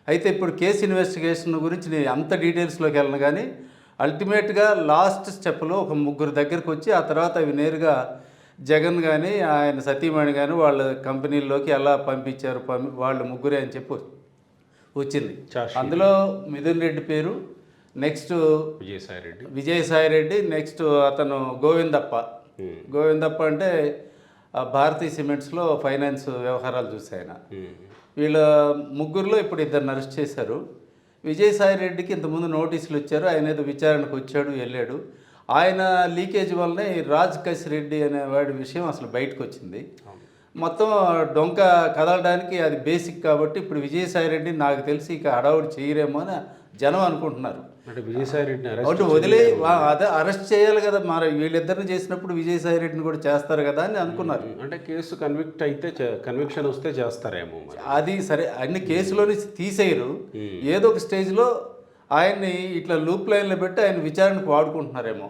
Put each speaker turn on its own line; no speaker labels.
అయితే ఇప్పుడు case investigation గురించి నేను అంత డీటెయిల్స్లోకి వెళ్ళను కానీ అల్టిమేట్గా లాస్ట్ స్టెప్లో ఒక ముగ్గురు దగ్గరకు వచ్చి ఆ తర్వాత అవి నేరుగా జగన్ కానీ ఆయన సతీమణి కానీ వాళ్ళ కంపెనీల్లోకి ఎలా పంపించారు వాళ్ళు ముగ్గురే అని చెప్పి వచ్చింది. అందులో మిథున్ రెడ్డి పేరు, నెక్స్ట్ విజయసాయిరెడ్డి, నెక్స్ట్ అతను గోవిందప్ప అంటే భారతీయ సిమెంట్స్లో ఫైనాన్స్ వ్యవహారాలు చూసే ఆయన. వీళ్ళ ముగ్గురులో ఇప్పుడు ఇద్దరిని అరెస్ట్ చేశారు. విజయసాయిరెడ్డికి ఇంతకుముందు నోటీసులు ఇచ్చారు, ఆయన ఏదో విచారణకు వచ్చాడు వెళ్ళాడు. ఆయన లీకేజ్ వల్లనే రాజ్ కసిరెడ్డి అనే వాడి విషయం అసలు బయటకు వచ్చింది. మొత్తం డొంక కదలడానికి అది బేసిక్ కాబట్టి ఇప్పుడు విజయసాయిరెడ్డి నాకు తెలిసి ఇక హడావుడి చేయరేమో అని జనం అనుకుంటున్నారు.
అంటే విజయసాయిరెడ్డిని
వదిలే అదే అరెస్ట్ చేయాలి కదా, మరి వీళ్ళిద్దరిని చేసినప్పుడు విజయసాయిరెడ్డిని కూడా చేస్తారు కదా అని అనుకున్నారు.
అంటే కేసు కన్విక్షన్ వస్తే చేస్తారేమో.
అది సరే, అన్ని కేసులోని తీసేయరు, ఏదో ఒక స్టేజ్లో ఆయన్ని ఇట్లా లూప్ లైన్లో పెట్టి ఆయన విచారణకు వాడుకుంటున్నారేమో.